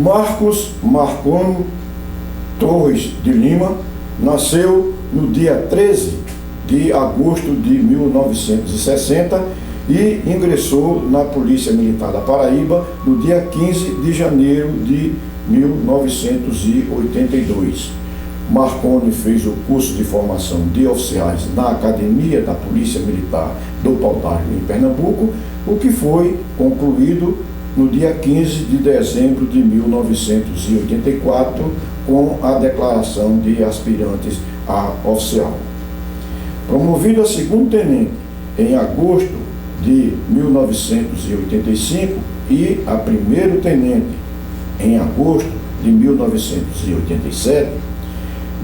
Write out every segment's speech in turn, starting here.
Marcos Marconi Torres de Lima nasceu no dia 13 de agosto de 1960 e ingressou na Polícia Militar da Paraíba no dia 15 de janeiro de 1982. Marconi fez o curso de formação de oficiais na Academia da Polícia Militar do Pau-d'Arco, em Pernambuco, o que foi concluído no dia 15 de dezembro de 1984, com a declaração de aspirantes a oficial. Promovido a segundo-tenente em agosto de 1985 e a primeiro-tenente em agosto de 1987,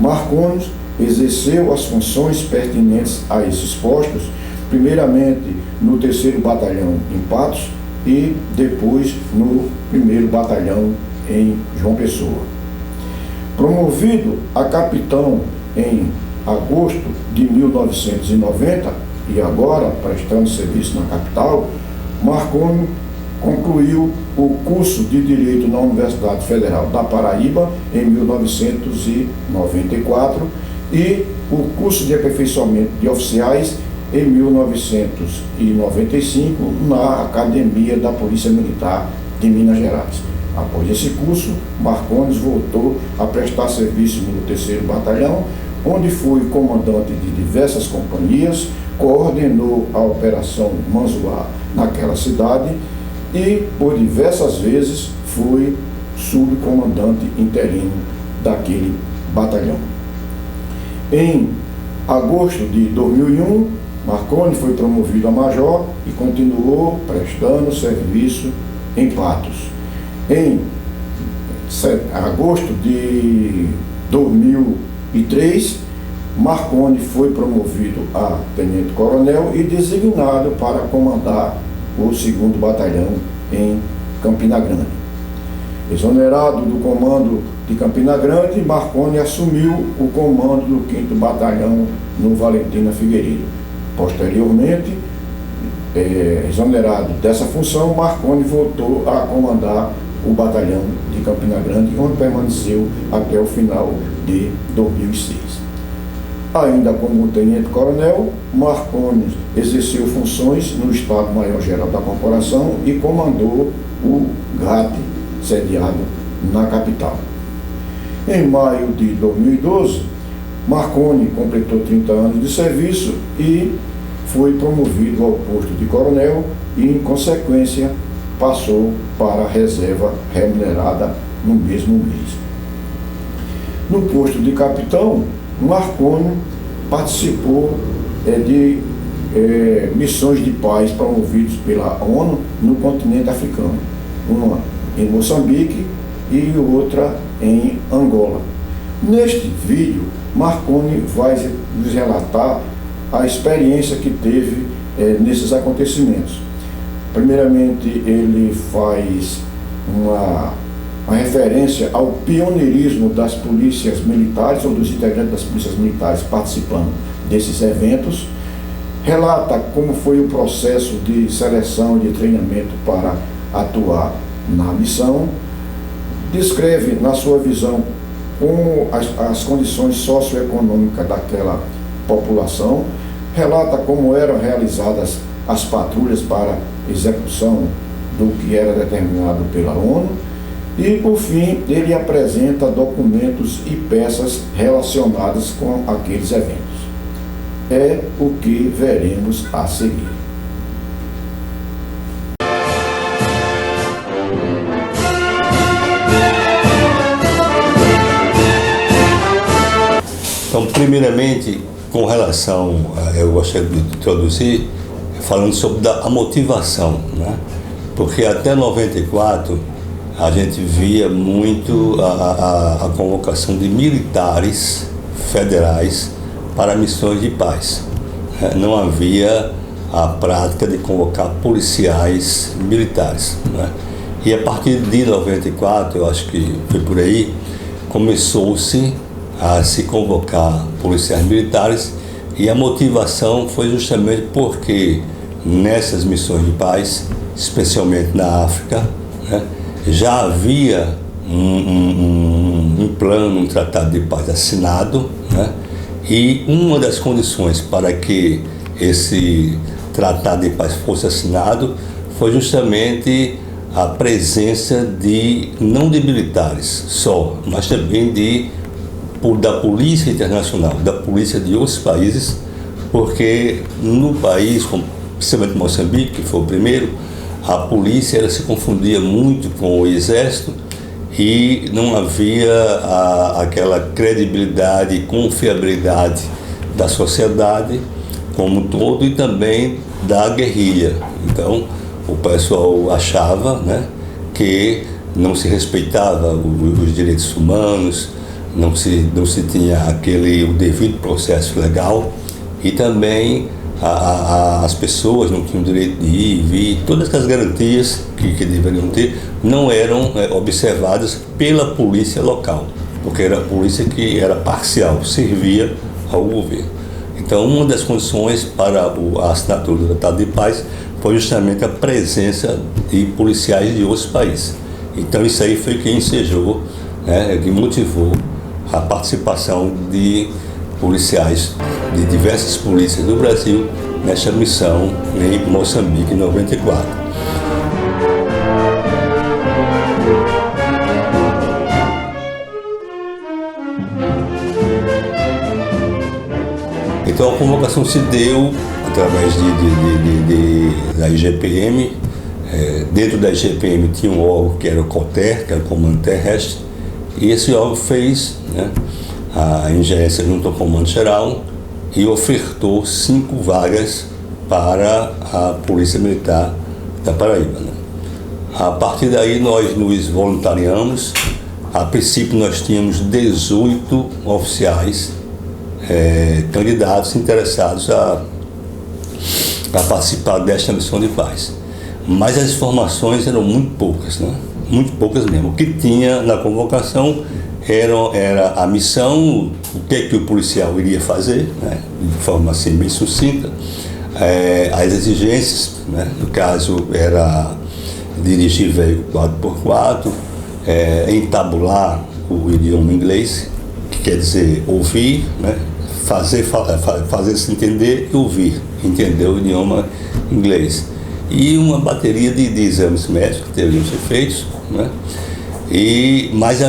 Marconi exerceu as funções pertinentes a esses postos, primeiramente no 3º Batalhão em Patos e depois no 1º Batalhão em João Pessoa. Promovido a capitão em agosto de 1990 e agora prestando serviço na capital, Marconi concluiu o curso de Direito na Universidade Federal da Paraíba em 1994 e o curso de aperfeiçoamento de oficiais em 1995 na Academia da Polícia Militar de Minas Gerais. Após esse curso, Marconi voltou a prestar serviço no 3º Batalhão, onde foi comandante de diversas companhias, coordenou a Operação Manzoá naquela cidade e, por diversas vezes, foi subcomandante interino daquele batalhão. Em agosto de 2001, Marconi foi promovido a major e continuou prestando serviço em Patos. Em agosto de 2003, Marconi foi promovido a tenente-coronel e designado para comandar o 2º Batalhão em Campina Grande. Exonerado do comando de Campina Grande, Marconi assumiu o comando do 5º Batalhão no Valentina Figueiredo. Posteriormente, exonerado dessa função, Marconi voltou a comandar o Batalhão de Campina Grande, onde permaneceu até o final de 2006. Ainda como tenente-coronel, Marconi exerceu funções no Estado-Maior-Geral da Corporação e comandou o GAT, sediado na capital. Em maio de 2012, Marconi completou 30 anos de serviço e foi promovido ao posto de coronel e, em consequência, passou para a reserva remunerada no mesmo mês. No posto de capitão, Marconi participou de missões de paz promovidas pela ONU no continente africano, uma em Moçambique e outra em Angola. Neste vídeo, Marconi vai nos relatar a experiência que teve nesses acontecimentos. Primeiramente, ele faz uma referência ao pioneirismo das polícias militares ou dos integrantes das polícias militares participando desses eventos, relata como foi o processo de seleção e de treinamento para atuar na missão, descreve na sua visão como as condições socioeconômicas daquela população, relata como eram realizadas as patrulhas para execução do que era determinado pela ONU e, por fim, ele apresenta documentos e peças relacionadas com aqueles eventos. É o que veremos a seguir. Então, primeiramente, com relação, eu gostaria de introduzir, falando sobre a motivação, né? Porque até 94 a gente via muito a convocação de militares federais para missões de paz. Não havia a prática de convocar policiais militares, né? E a partir de 94, eu acho que foi por aí, começou-se a se convocar policiais militares, e a motivação foi justamente porque nessas missões de paz, especialmente na África, né, já havia um plano, um tratado de paz assinado, né? E uma das condições para que esse tratado de paz fosse assinado foi justamente a presença não de militares só, mas também da Polícia Internacional, da polícia de outros países, porque no país, principalmente Moçambique, que foi o primeiro, a polícia ela se confundia muito com o exército e não havia aquela credibilidade e confiabilidade da sociedade como um todo e também da guerrilha. Então, o pessoal achava, né, que não se respeitava os direitos humanos, não se tinha o devido processo legal e também as pessoas não tinham direito de ir e vir, todas as garantias que deveriam ter não eram observadas pela polícia local, porque era a polícia que era parcial, servia ao governo. Então, uma das condições para a assinatura do Tratado de Paz foi justamente a presença de policiais de outros países. Então, isso aí foi que ensejou, né, que motivou a participação de policiais de diversas polícias do Brasil nessa missão em Moçambique, em 94. Então a convocação se deu através da IGPM. Dentro da IGPM tinha um órgão que era o COTER, que era o Comando Terrestre, e esse órgão fez, né, a ingerência junto ao Comando Geral e ofertou 5 vagas para a Polícia Militar da Paraíba, né? A partir daí nós nos voluntariamos. A princípio nós tínhamos 18 oficiais candidatos interessados a participar desta missão de paz. Mas as informações eram muito poucas, né? Muito poucas mesmo. O que tinha na convocação era a missão, o que o policial iria fazer, né? De forma assim bem sucinta, as exigências, né? No caso era dirigir veículo 4x4, entabular o idioma inglês, que quer dizer ouvir, né? Fazer-se entender e ouvir, entender o idioma inglês. E uma bateria de exames médicos que deveriam ser feitos, né? E mais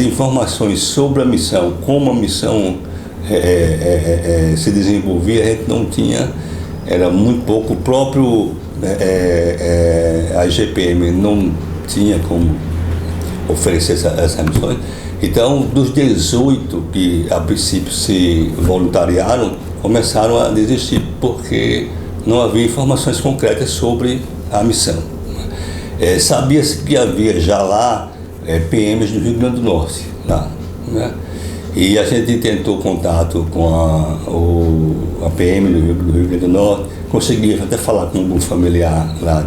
informações sobre a missão, como a missão se desenvolvia, a gente não tinha, era muito pouco. O próprio a IGPM não tinha como oferecer essas missões. Então, dos 18 que a princípio se voluntariaram, começaram a desistir porque não havia informações concretas sobre a missão. Sabia-se que havia já lá PMs do Rio Grande do Norte, lá, né? E a gente tentou contato com a PM do Rio Grande do Norte, conseguia até falar com um familiar lá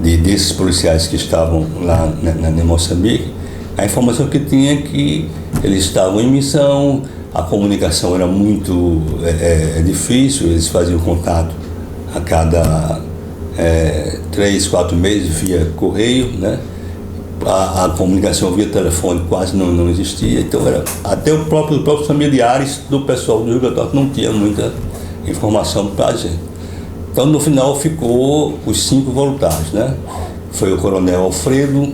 desses policiais que estavam lá em Moçambique. A informação que tinha é que eles estavam em missão, a comunicação era muito difícil, eles faziam contato a cada 3, 4 meses via correio, né? A comunicação via telefone quase não existia, então até os próprios familiares do pessoal do Rio Grande do Norte não tinha muita informação para a gente. Então no final ficou os 5 voluntários, né? Foi o Coronel Alfredo,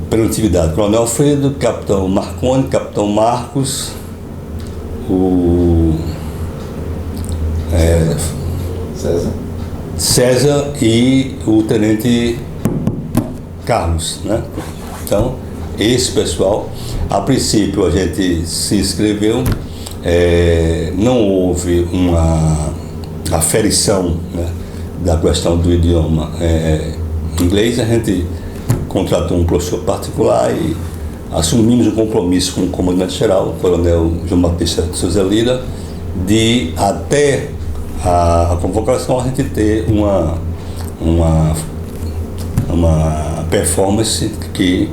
pela antiguidade, Coronel Alfredo, Capitão Marconi, Capitão Marcos, César e o Tenente Carlos, né? Então, esse pessoal, a princípio a gente se inscreveu, não houve uma aferição, né, da questão do idioma inglês. A gente contratou um professor particular e assumimos o compromisso com o comandante-geral, o Coronel João Batista Souza Lira, de até a convocação a gente ter uma performance que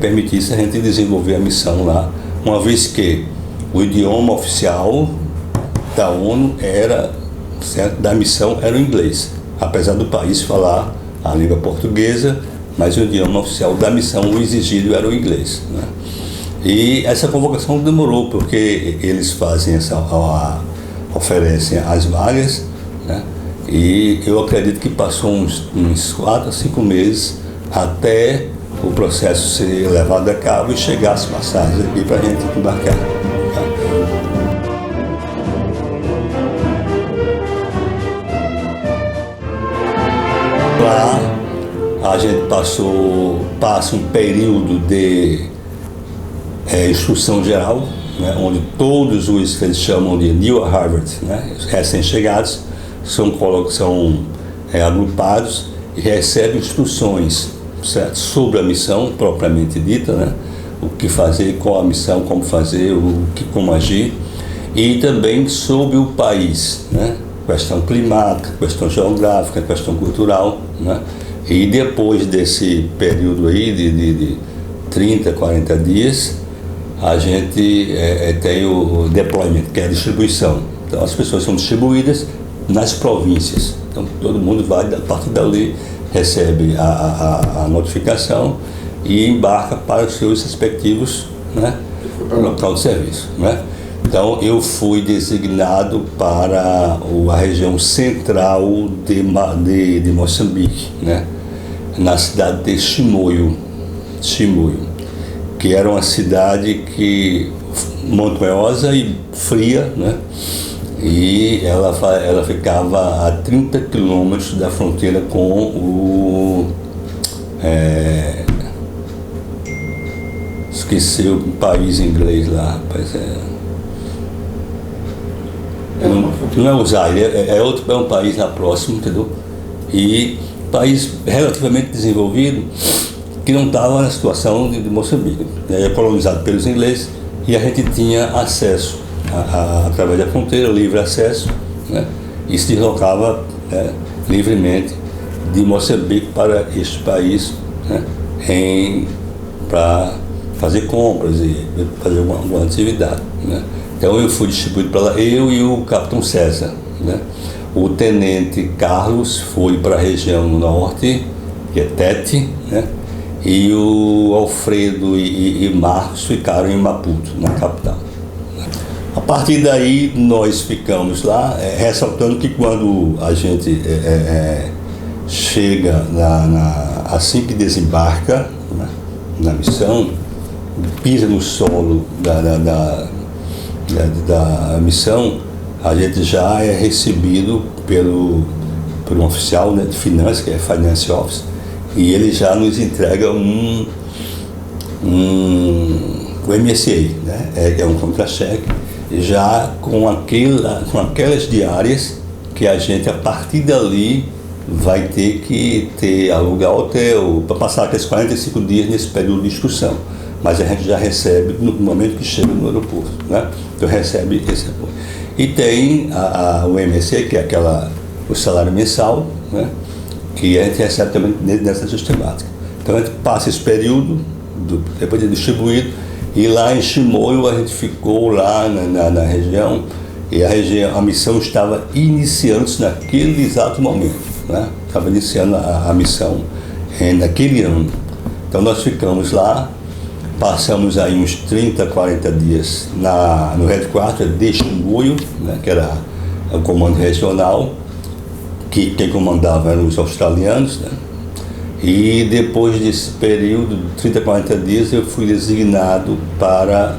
permitisse a gente desenvolver a missão lá, uma vez que o idioma oficial da ONU da missão era o inglês, apesar do país falar a língua portuguesa, mas o idioma oficial da missão, o exigido, era o inglês, né? E essa convocação demorou, porque eles fazem oferecem as vagas, né? E eu acredito que passou uns 4 a 5 meses até o processo ser levado a cabo e chegar as passagens aqui para a gente embarcar. Tá? Lá a gente passa um período de instrução geral, né, onde todos os que eles chamam de New Harvard, né, recém-chegados, são agrupados e recebem instruções, certo, sobre a missão propriamente dita, né, o que fazer, qual a missão, como fazer, como agir, e também sobre o país, né, questão climática, questão geográfica, questão cultural, né, e depois desse período aí de 30, 40 dias, a gente tem o deployment, que é a distribuição. Então as pessoas são distribuídas nas províncias. Então todo mundo vai, a partir dali, recebe a notificação e embarca para os seus respectivos, né, local de serviço, né? Então eu fui designado para a região central de Moçambique, né, na cidade de Chimoio, que era uma cidade montanhosa e fria, né? E ela ficava a 30 quilômetros da fronteira com esqueci o país inglês lá, rapaz. Não é o Zaire, é um país lá próximo, entendeu? E país relativamente desenvolvido, que não estava na situação de Moçambique. É colonizado pelos ingleses e a gente tinha acesso, através da fronteira, livre acesso, né? E se deslocava livremente de Moçambique para este país, né? Para fazer compras e fazer alguma atividade, né? Então eu fui distribuído para lá, eu e o capitão César, né? O tenente Carlos foi para a região norte, que é Tete, né? E o Alfredo e Marcos ficaram em Maputo, na capital. A partir daí nós ficamos lá, ressaltando que quando a gente chega assim que desembarca, né, na missão, pisa no solo da missão, a gente já é recebido por um oficial, né, de finanças, que é Finance Office, e ele já nos entrega o MSA, né, é um contra-cheque, já com aquelas diárias que a gente, a partir dali, vai ter que alugar hotel para passar aqueles 45 dias nesse período de instrução. Mas a gente já recebe no momento que chega no aeroporto, né? Então recebe esse apoio. E tem o MSC, que é o salário mensal, né? Que a gente recebe também nessa sistemática. Então a gente passa esse período, depois de distribuído, e lá em Chimoio a gente ficou lá na região, e a missão estava iniciando naquele exato momento, né? Estava iniciando a missão naquele ano. Então nós ficamos lá, passamos aí uns 30, 40 dias no headquarter de Chimoio, né? Que era o comando regional, que quem comandava eram os australianos, né? E depois desse período de 30, 40 dias eu fui designado para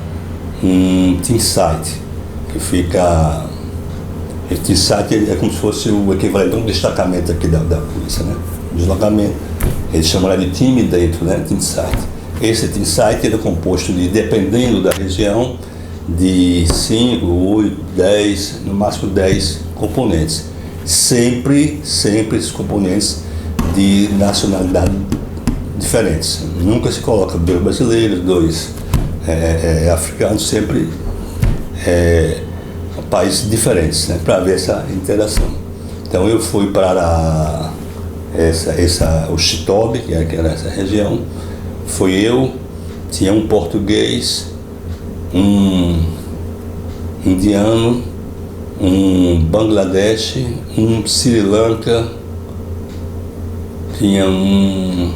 um team site, que fica... Esse team site é como se fosse o equivalente a um destacamento aqui da polícia, né? Deslocamento. Eles chamam lá de time dentro, né? Team site. Esse team site era composto de, dependendo da região, de 5, 8, 10, no máximo 10 componentes. Sempre esses componentes de nacionalidade diferentes. Nunca se coloca 2 brasileiros, 2 africanos, sempre países diferentes, né, para ver essa interação. Então eu fui para o Chitobe, que era essa região. Fui eu, tinha um português, um indiano, um Bangladesh, um Sri Lanka, tinha um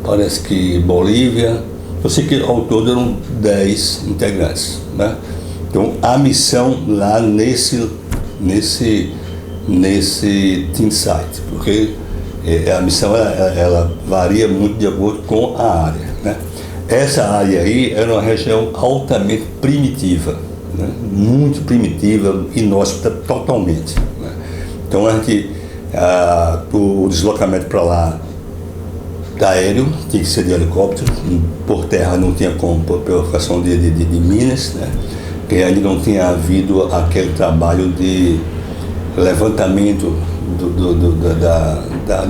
parece que Bolívia. Eu sei que ao todo eram 10 integrantes, né? Então a missão lá nesse team site, porque a missão ela varia muito de acordo com a área, né? Essa área aí era uma região altamente primitiva, né? Muito primitiva, inóspita totalmente, né? Então a gente, o deslocamento para lá aéreo tinha que ser de helicóptero, por terra não tinha como, por colocação de minas, né? E ainda não tinha havido aquele trabalho de levantamento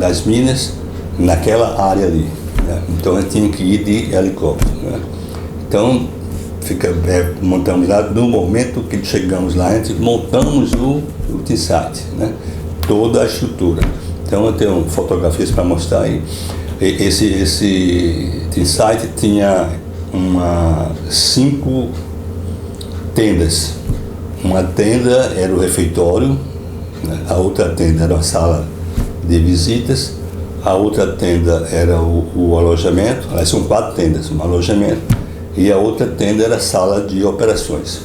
das minas naquela área ali, né? Então a gente tinha que ir de helicóptero, né? Então montamos lá, no momento que chegamos lá, a gente montamos o team site, né? Toda a estrutura. Então eu tenho fotografias para mostrar aí. Esse team site tinha 5 tendas. Uma tenda era o refeitório, né? A outra tenda era a sala de visitas, a outra tenda era o alojamento. Aliás, são 4 tendas, um alojamento, e a outra tenda era a sala de operações.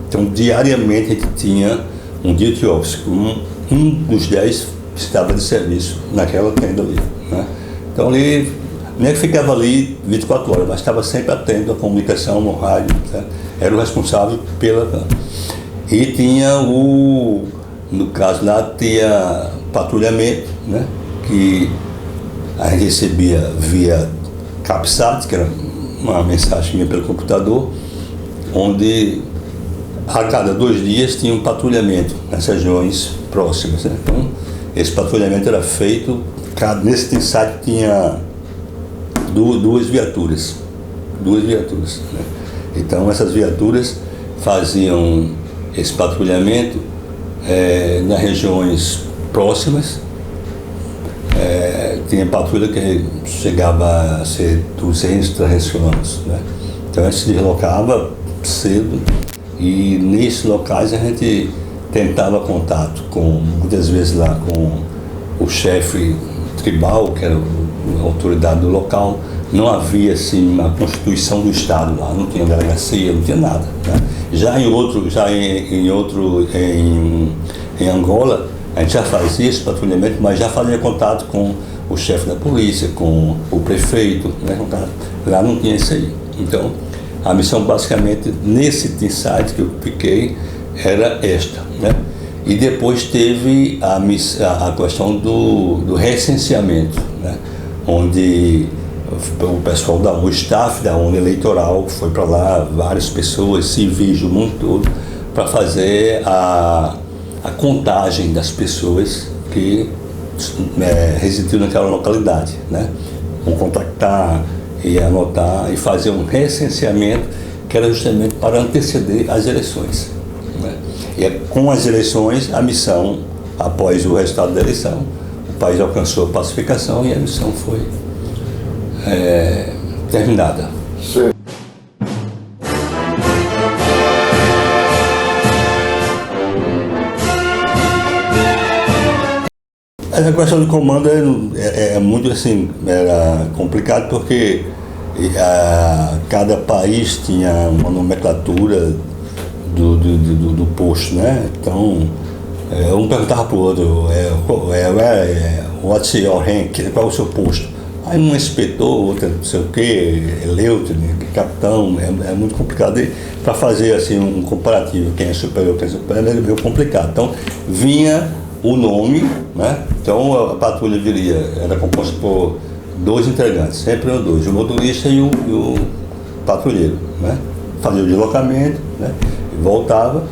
Então, diariamente a gente tinha um duty office, um dos 10 estava de serviço naquela tenda ali, né? Então ali, nem que ficava ali 24 horas, mas estava sempre atento à comunicação no rádio, né? Era o responsável pela... E tinha no caso lá, tinha patrulhamento, né? Que a gente recebia via CapSat, que era uma mensagem pelo computador, onde a cada 2 dias tinha um patrulhamento nas regiões próximas, né? Então, esse patrulhamento era feito, nesse team site tinha duas viaturas, né? Então essas viaturas faziam esse patrulhamento nas regiões próximas. Tinha patrulha que chegava a ser 200, 300 quilômetros, né? Então a gente se deslocava cedo e nesses locais a gente tentava contato muitas vezes lá com o chefe tribal, que era a autoridade do local. Não havia assim uma constituição do estado lá, não tinha delegacia, não tinha nada, né? Em Angola a gente já fazia esse patrulhamento, mas já fazia contato com o chefe da polícia, com o prefeito, né? Lá não tinha isso aí. Então a missão basicamente nesse team site que eu fiquei era esta, né? E depois teve a questão do recenseamento, né? Onde o pessoal o staff da ONU Eleitoral foi para lá, várias pessoas, civis do mundo todo, para fazer a contagem das pessoas que residiam naquela localidade, né? Vão contactar e anotar e fazer um recenseamento que era justamente para anteceder as eleições, né? E com as eleições, a missão, após o resultado da eleição, o país alcançou a pacificação e a missão foi terminada. Sim. A questão de comando é muito assim, era complicado porque cada país tinha uma nomenclatura do posto, né? Então, um perguntava para o outro, what's your rank? Qual é o seu posto? Aí um inspetor, outro não sei o quê, Leutnant, capitão, é muito complicado. Para fazer assim um comparativo, quem é superior, quem é superior, é meio complicado. Então, vinha o nome, né? Então a patrulha era composta por 2 integrantes, sempre eram 2, o motorista e o patrulheiro, né? Fazia o deslocamento, né? Voltava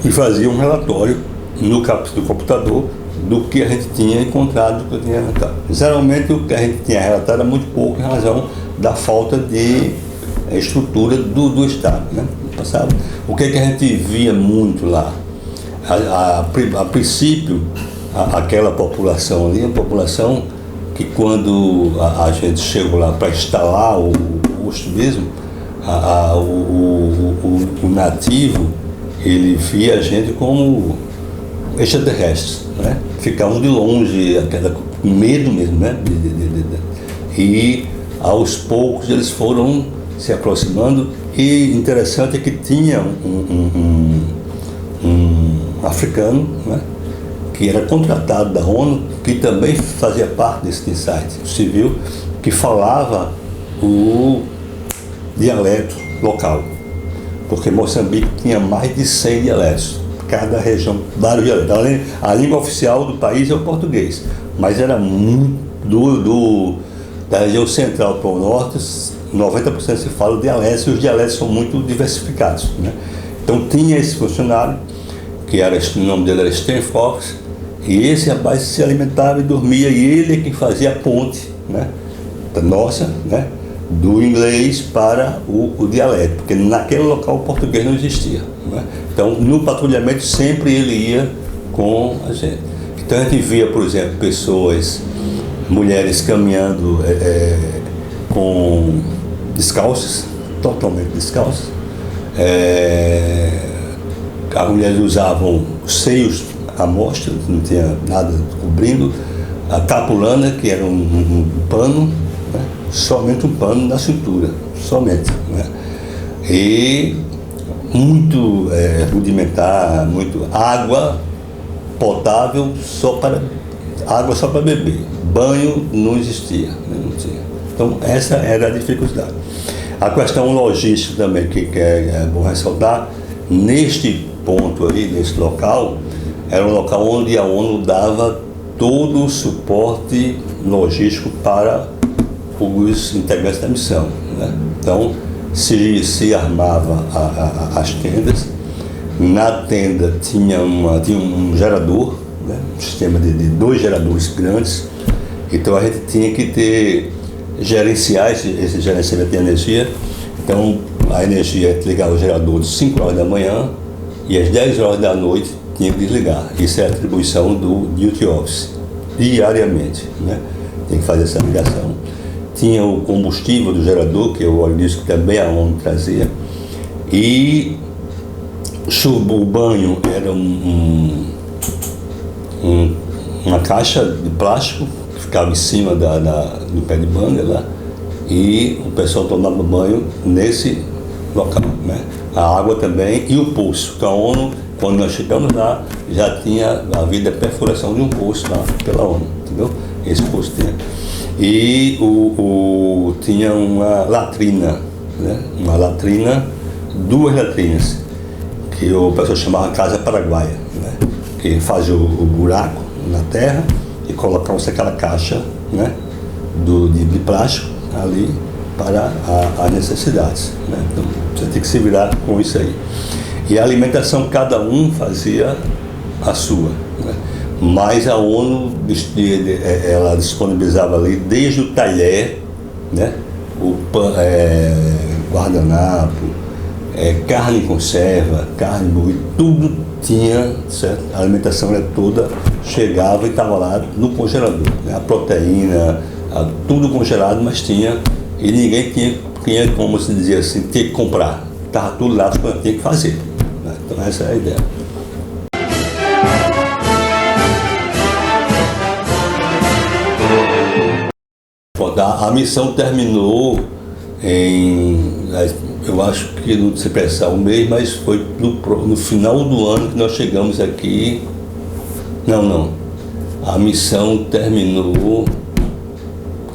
e fazia um relatório no computador do que a gente tinha encontrado, do que eu tinha relatado. Geralmente o que a gente tinha relatado era muito pouco em razão da falta de estrutura do Estado, né? Passava. O que a gente via muito lá? A princípio, aquela população ali, a população que quando a gente chegou lá para instalar o posto mesmo, o nativo, ele via a gente como extraterrestres, né? Ficavam de longe, com medo mesmo, né? E aos poucos eles foram se aproximando, e interessante é que tinha um africano, né, que era contratado da ONU, que também fazia parte desse insight civil, que falava o dialeto local, porque Moçambique tinha mais de 100 dialetos, cada região, vários dialetos. A língua oficial do país é o português, mas era muito da região central para o norte, 90% se fala dialetos, e os dialetos são muito diversificados, né? Então tinha esse funcionário, que era, o nome dele era Stan Fox, e esse rapaz se alimentava e dormia, e ele é que fazia a ponte, né, da nossa, né, do inglês para o dialeto, porque naquele local o português não existia, né? Então no patrulhamento sempre ele ia com a gente. Então a gente via, por exemplo, mulheres caminhando com descalças, totalmente descalças. As mulheres usavam os seios à mostra, não tinha nada cobrindo, a capulana, que era um pano, né? Somente um pano na cintura, somente, né? E muito rudimentar, muito água potável, água só para beber, banho não existia, né? Não tinha. Então essa era a dificuldade. A questão logística também, que é bom ressaltar, neste ponto aí, nesse local, era um local onde a ONU dava todo o suporte logístico para os integrantes da missão, né? Então se armava as tendas. Na tenda tinha um gerador, né? Um sistema de 2 geradores grandes. Então a gente tinha que gerenciar esse gerenciamento de energia. Então a energia ligava o gerador de 5 horas da manhã, e às 10 horas da noite tinha que desligar. Isso é a atribuição do duty office, diariamente, né? Tem que fazer essa ligação. Tinha o combustível do gerador, que é o óleo diesel, que também a ONU trazia. E o banho era uma caixa de plástico que ficava em cima do pé de manga lá, e o pessoal tomava banho nesse local, né? A água também, e o poço, que a ONU, quando nós chegamos lá, já tinha havido a perfuração de um poço lá pela ONU, entendeu? Esse poço tinha. E tinha uma latrina, né? Uma latrina, 2 latrinas, que o pessoal chamava Casa Paraguaia, né? Que fazia o buraco na terra e colocava-se aquela caixa, né, de plástico ali para as necessidades, né? Então você tem que se virar com isso aí. E a alimentação, cada um fazia a sua, né? Mas a ONU ela disponibilizava ali desde o talher, né, o guardanapo, carne em conserva, carne moída, tudo tinha, certo? A alimentação era toda, chegava e estava lá no congelador, né? A proteína, tudo congelado, mas tinha, e ninguém tinha como se dizia assim, tinha que comprar, estava tudo lá, tinha que fazer, né? Então essa é a ideia. A missão terminou eu acho que não se precisar um mês, mas foi no final do ano que nós chegamos aqui. Não. A missão terminou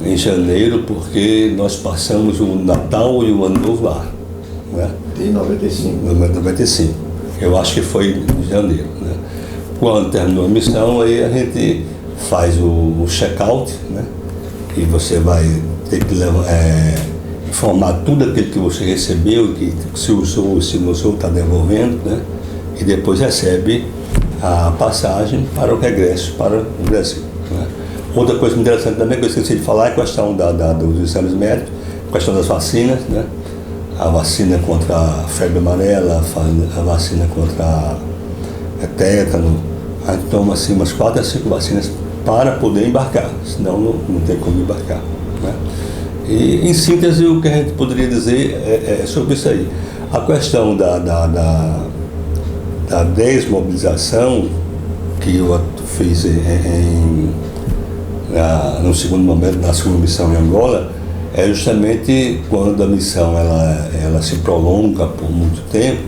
em janeiro, porque nós passamos o Natal e o Ano Novo lá, né? Em 95. 95. Eu acho que foi em janeiro, né? Quando terminou a missão, aí a gente faz o check-out, né? E você vai ter que informar tudo aquilo que você recebeu, que se usou, se não usou, está devolvendo, né? E depois recebe a passagem para o regresso para o Brasil, né? Outra coisa interessante também que eu esqueci de falar é a questão dos exames médicos, a questão das vacinas, né? A vacina contra a febre amarela, a vacina contra tétano. A gente toma assim umas 4 a 5 vacinas para poder embarcar, senão não tem como embarcar, né? E, em síntese, o que a gente poderia dizer é sobre isso aí. A questão da desmobilização, que eu fiz no segundo momento, na segunda missão em Angola, é justamente quando a missão ela se prolonga por muito tempo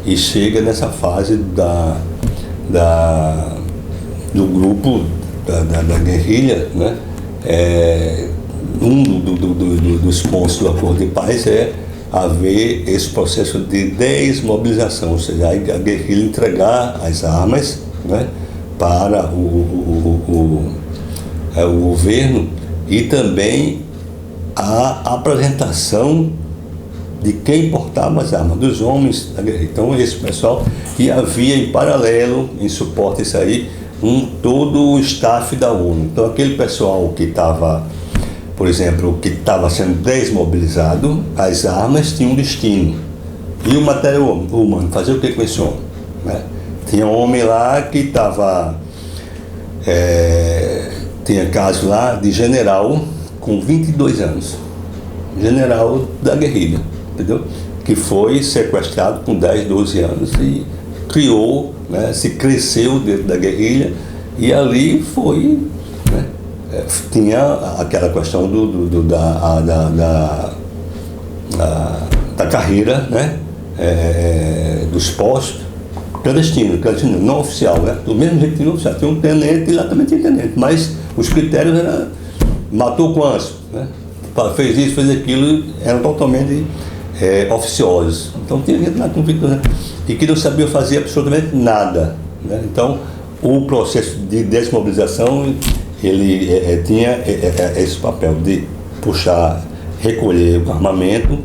e chega nessa fase do grupo da guerrilha, né? Um dos pontos do acordo de paz é haver esse processo de desmobilização, ou seja, a guerrilha entregar as armas, né, para o governo, e também a apresentação de quem portava as armas, dos homens da guerrilha. Então esse pessoal, e havia em paralelo, em suporte a isso aí, todo o staff da ONU. Então aquele pessoal que estava, por exemplo, que estava sendo desmobilizado, as armas tinham um destino. E o material humano, fazer o que com esse homem? Né? Tinha um homem lá que estava... tinha caso lá de general com 22 anos. General da guerrilha, entendeu? Que foi sequestrado com 10, 12 anos e criou, né, se cresceu dentro da guerrilha, e ali foi... Né, tinha aquela questão da carreira, né, dos postos clandestino, não oficial, né? Do mesmo jeito que não oficial, tinha um tenente e lá também tinha tenente, mas os critérios eram, matou quantos, né? Fez isso, fez aquilo, eram totalmente oficiosos. Então tinha gente lá com 22 anos e que não sabia fazer absolutamente nada, né? Então o processo de desmobilização, ele tinha esse papel de puxar, recolher o armamento,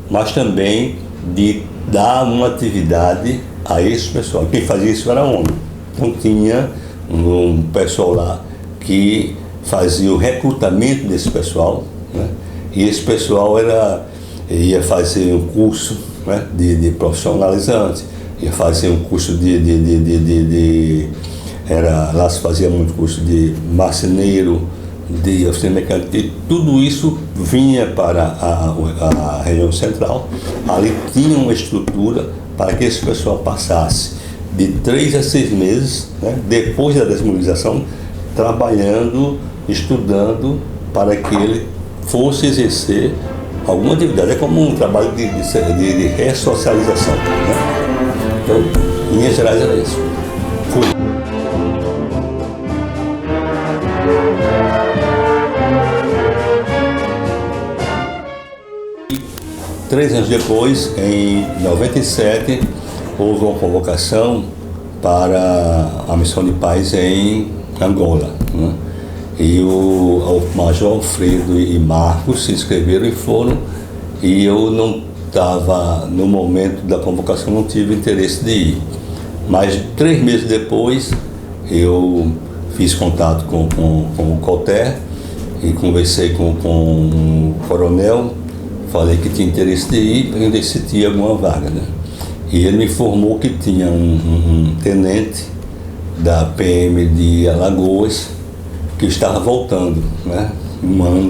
mas também de dar uma atividade a esse pessoal. Quem fazia isso era a ONU. Então tinha um pessoal lá que fazia o recrutamento desse pessoal, né? E esse pessoal ia fazer um curso, né, de profissionalizante, ia fazer um curso lá se fazia muito curso de marceneiro, de oficina mecânica, e tudo isso vinha para a região central. Ali tinha uma estrutura para que esse pessoal passasse de 3 a 6 meses, né, depois da desmobilização, trabalhando, estudando, para que ele fosse exercer alguma atividade. É como um trabalho de ressocialização, né? Então, em linhas gerais era isso. Fui. 3 anos depois, em 97, houve uma convocação para a missão de paz em Angola, né? E o Major Alfredo e Marcos se inscreveram e foram, e eu não estava, no momento da convocação, não tive interesse de ir. Mas 3 meses depois, eu fiz contato com o Colter e conversei com o coronel, falei que tinha interesse de ir, perguntei se tinha alguma vaga, né? E ele me informou que tinha um tenente da PM de Alagoas que estava voltando, né?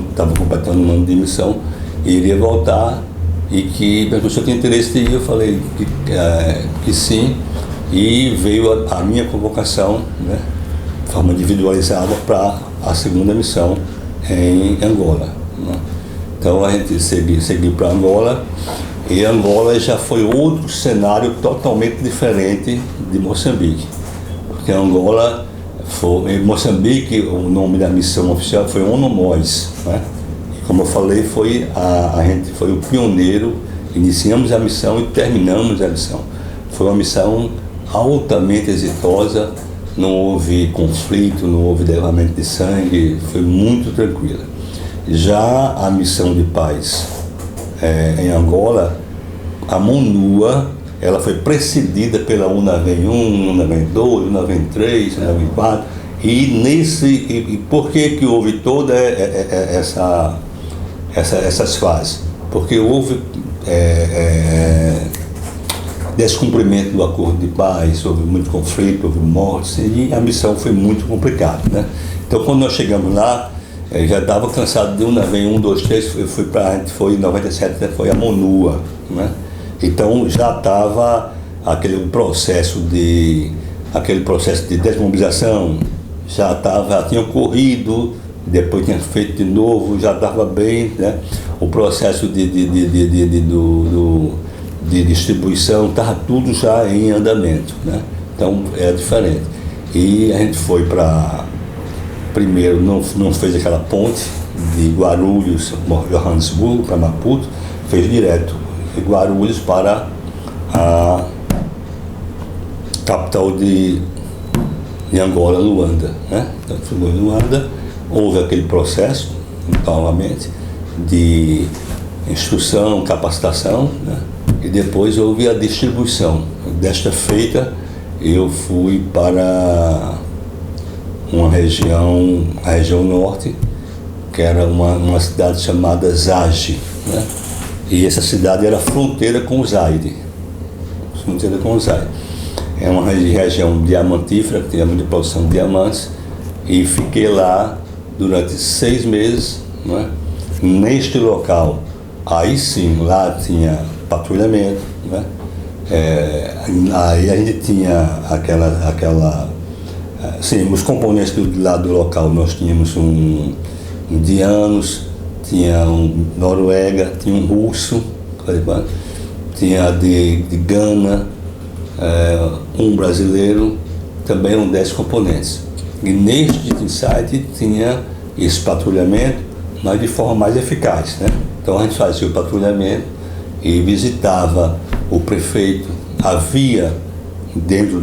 Estava completando um ano de missão e iria voltar, e que perguntou se eu tinha interesse de ir. Eu falei que sim, e veio a minha convocação, né, de forma individualizada, para a segunda missão em Angola, né? Então a gente seguiu para Angola, e Angola já foi outro cenário totalmente diferente de Moçambique, porque Angola em Moçambique o nome da missão oficial foi ONU-MOIS, né? E como eu falei, a gente foi o pioneiro, iniciamos a missão e terminamos a missão. Foi uma missão altamente exitosa, não houve conflito, não houve derramamento de sangue, foi muito tranquila. Já a missão de paz em Angola, a MONUA, ela foi precedida pela UNAVEM 1, UNAVEM 2, UNAVEM 3, UNAVEM 4, e por que houve toda essas fases? Porque houve descumprimento do acordo de paz, houve muito conflito, houve mortes, e a missão foi muito complicada, né? Então quando nós chegamos lá, já estava cansado de UNAVEM 1, 2, 3, a gente foi em 97, foi a MONUA, né? Então já estava aquele processo de desmobilização, já tinha ocorrido, depois tinha feito de novo, já estava bem, né? O processo de distribuição estava tudo já em andamento, né? Então era diferente. E a gente foi para, primeiro não fez aquela ponte de Guarulhos, Johannesburgo para Maputo, fez direto de Guarulhos para a capital de Angola, Luanda, né? Então chegou em Luanda, houve aquele processo, novamente, de instrução, capacitação, né? E depois houve a distribuição. Desta feita, eu fui para uma região, a região norte, que era uma cidade chamada Zage, né? E essa cidade era fronteira com o Zaire. Fronteira com o Zaire. É uma região diamantífera, que tinha muita produção de diamantes, e fiquei lá durante 6 meses, né? Neste local, aí sim, lá tinha patrulhamento, né? Aí a gente tinha sim, os componentes do lado local, nós tínhamos um indianos, tinha um noruega, tinha um russo, tinha de Gana, um brasileiro, também eram 10 componentes. E neste site tinha esse patrulhamento, mas de forma mais eficaz, né? Então a gente fazia o patrulhamento e visitava o prefeito. Havia dentro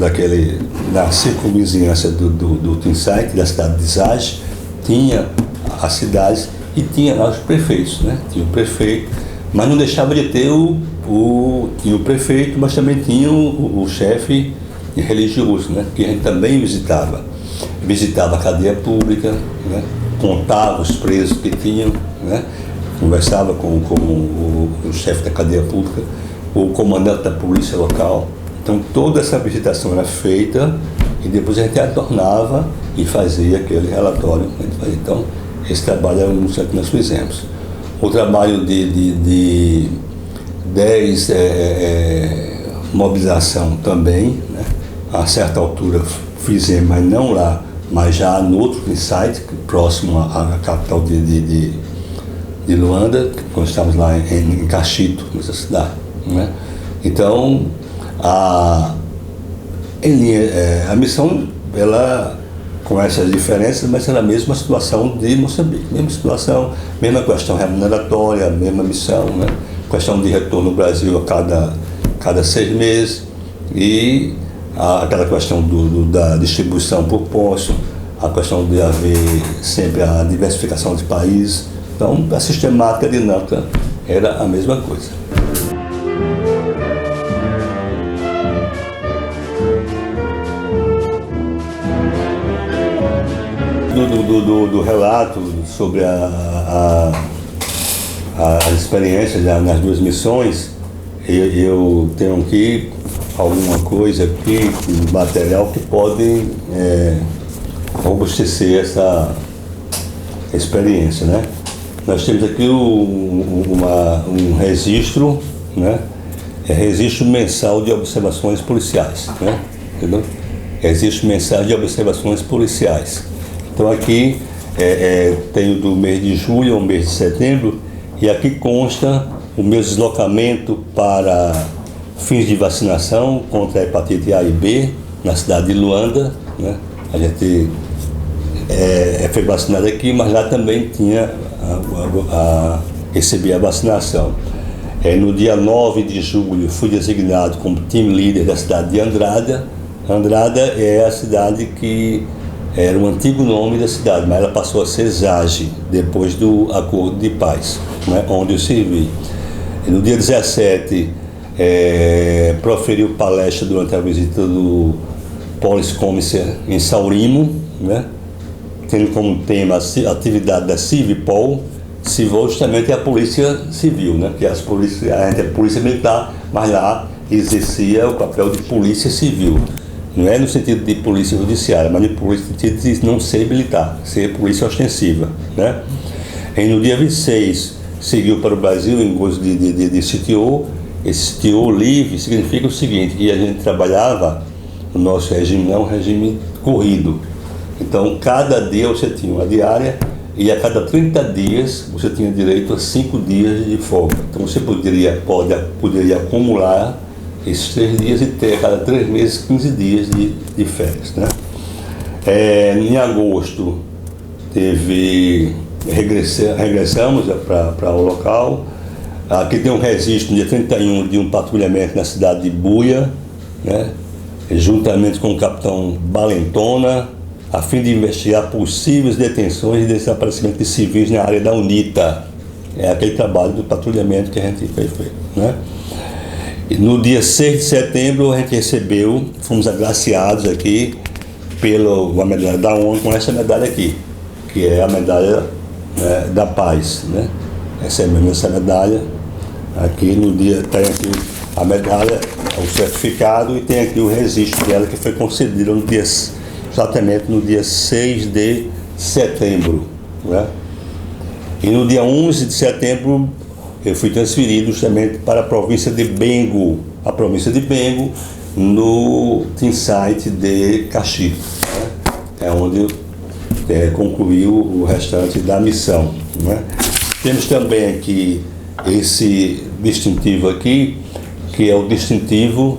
na circunvizinhança do Teamsite, da cidade de Zage, tinha as cidades e tinha lá os prefeitos, né? Tinha o prefeito, mas não deixava de ter tinha o prefeito, mas também tinha o chefe religioso, né? Que a gente também visitava a cadeia pública, né? Contava os presos que tinham, né? Conversava com o chefe da cadeia pública, o comandante da polícia local. Então toda essa visitação era feita e depois a gente retornava e fazia aquele relatório. Então esse trabalho era um que nós fizemos. O trabalho de 10 mobilização também, né? A certa altura fizemos, mas não lá, mas já no outro site, próximo à capital de Luanda, quando estávamos lá em Cachito, nessa cidade, né? Então, a missão, ela, com essas diferenças, mas era a mesma situação de Moçambique, mesma situação, mesma questão remuneratória, mesma missão, né? Questão de retorno no Brasil a cada 6 meses e aquela questão da distribuição por posto, a questão de haver sempre a diversificação de países. Então, a sistemática, a dinâmica era a mesma coisa. Do relato sobre as experiências nas 2 missões, eu tenho aqui alguma coisa aqui, material que pode robustecer essa experiência, né? Nós temos aqui um registro, né? Registro mensal de observações policiais, né? Entendeu? Registro mensal de observações policiais. Então aqui tenho do mês de julho ao mês de setembro, e aqui consta o meu deslocamento para fins de vacinação contra a hepatite A e B na cidade de Luanda, né? A gente foi vacinado aqui, mas lá também recebia a vacinação. No dia 9 de julho fui designado como team leader da cidade de Andrada. Andrada é a cidade que era o antigo nome da cidade, mas ela passou a ser Zage depois do acordo de paz, né, onde eu servi. No dia 17, proferiu palestra durante a visita do Police Commissaire em Saurimo, né, tendo como tema a atividade da Civipol. Civil justamente é a polícia civil, né, que a gente é polícia militar, mas lá exercia o papel de polícia civil. Não é no sentido de polícia judiciária, mas no sentido de não ser militar, ser polícia ostensiva, né? E no dia 26, seguiu para o Brasil em gosto de CTO. Esse CTO livre significa o seguinte, que a gente trabalhava, o nosso regime não é um regime corrido. Então, cada dia você tinha uma diária e a cada 30 dias você tinha direito a 5 dias de folga. Então você poderia acumular esses 3 dias e ter a cada 3 meses 15 dias de férias, né? Em agosto regressamos para o local. Aqui tem um registro no dia 31 de um patrulhamento na cidade de Buia, né? Juntamente com o capitão Balentona, a fim de investigar possíveis detenções e desaparecimento de civis na área da UNITA. É aquele trabalho do patrulhamento que a gente fez, né? E no dia 6 de setembro a gente fomos agraciados aqui pela medalha da ONU com essa medalha aqui, que é a medalha da paz, né? Recebemos essa medalha aqui no dia, tem aqui a medalha, o certificado, e tem aqui o registro dela que foi concedido exatamente no dia 6 de setembro, né? E no dia 11 de setembro eu fui transferido justamente para a província de Bengo, no team site de Caxias, né? É onde concluiu o restante da missão, né? Temos também aqui esse distintivo aqui, que é o distintivo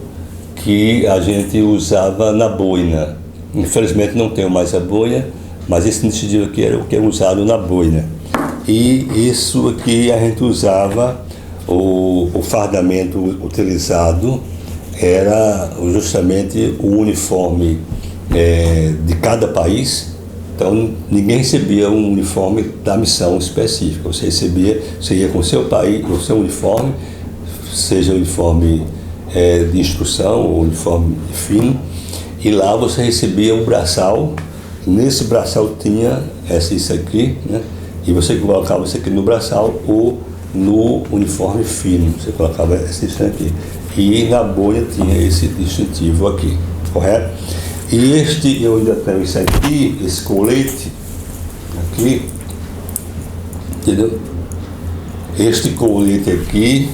que a gente usava na boina. Infelizmente não tenho mais a boina, mas esse distintivo aqui era o que é usado na boina. E isso aqui a gente usava, o fardamento utilizado era justamente o uniforme de cada país. Então ninguém recebia um uniforme da missão específica. Você ia com o seu país, com o seu uniforme, seja uniforme de instrução ou uniforme fino, e lá você recebia um braçal. Nesse braçal tinha isso aqui, né? E você colocava isso aqui no braçal ou no uniforme fino, você colocava isso aqui. E na boina tinha esse distintivo aqui, correto? E eu ainda tenho isso aqui, esse colete aqui, entendeu? Este colete aqui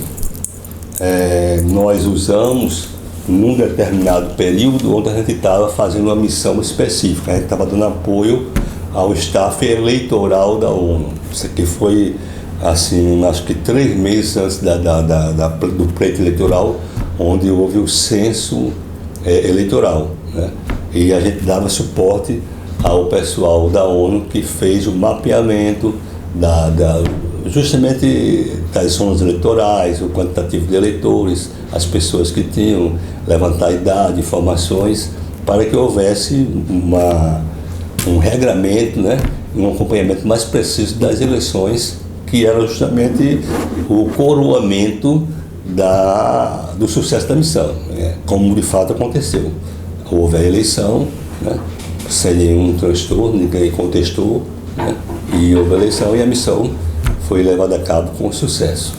nós usamos num determinado período onde a gente estava fazendo uma missão específica. A gente estava dando apoio ao staff eleitoral da ONU. Isso aqui foi, assim, acho que 3 meses antes do pleito eleitoral, onde houve o censo eleitoral, né? E a gente dava suporte ao pessoal da ONU que fez o mapeamento justamente das zonas eleitorais, o quantitativo de eleitores, as pessoas que tinham, levantar a idade, informações, para que houvesse um regramento, né, um acompanhamento mais preciso das eleições, que era justamente o coroamento do sucesso da missão, como de fato aconteceu. Houve a eleição, né, sem nenhum transtorno, ninguém contestou, né, e houve a eleição e a missão foi levada a cabo com sucesso.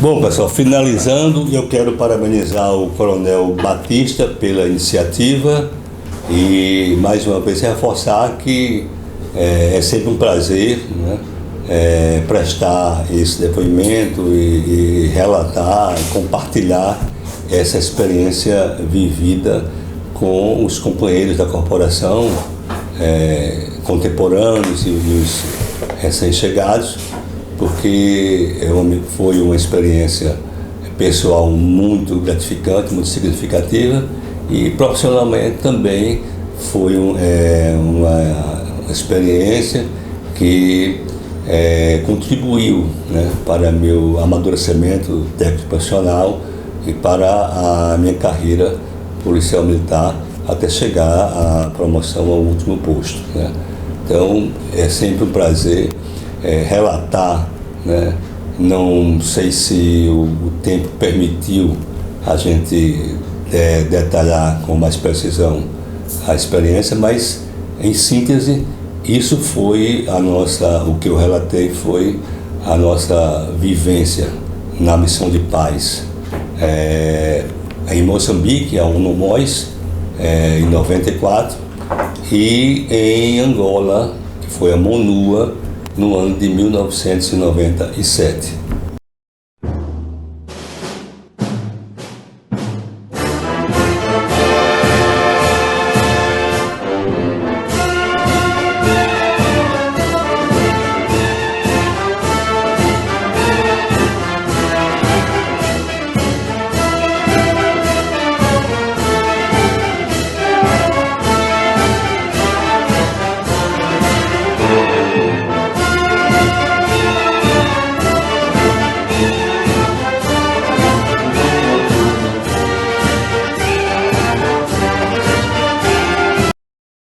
Bom, pessoal, finalizando, eu quero parabenizar o Coronel Batista pela iniciativa e, mais uma vez, reforçar que é sempre um prazer, né, prestar esse depoimento e relatar, compartilhar essa experiência vivida com os companheiros da corporação, contemporâneos e os recém-chegados, porque foi uma experiência pessoal muito gratificante, muito significativa, e profissionalmente também foi uma experiência que contribuiu, né, para meu amadurecimento técnico profissional e para a minha carreira policial militar até chegar à promoção ao último posto, né? Então é sempre um prazer relatar, né? Não sei se o tempo permitiu a gente detalhar com mais precisão a experiência, mas em síntese isso foi o que eu relatei foi a nossa vivência na missão de paz em Moçambique, a UNOMOS, em 94, e em Angola, que foi a MONUA, no ano de 1997.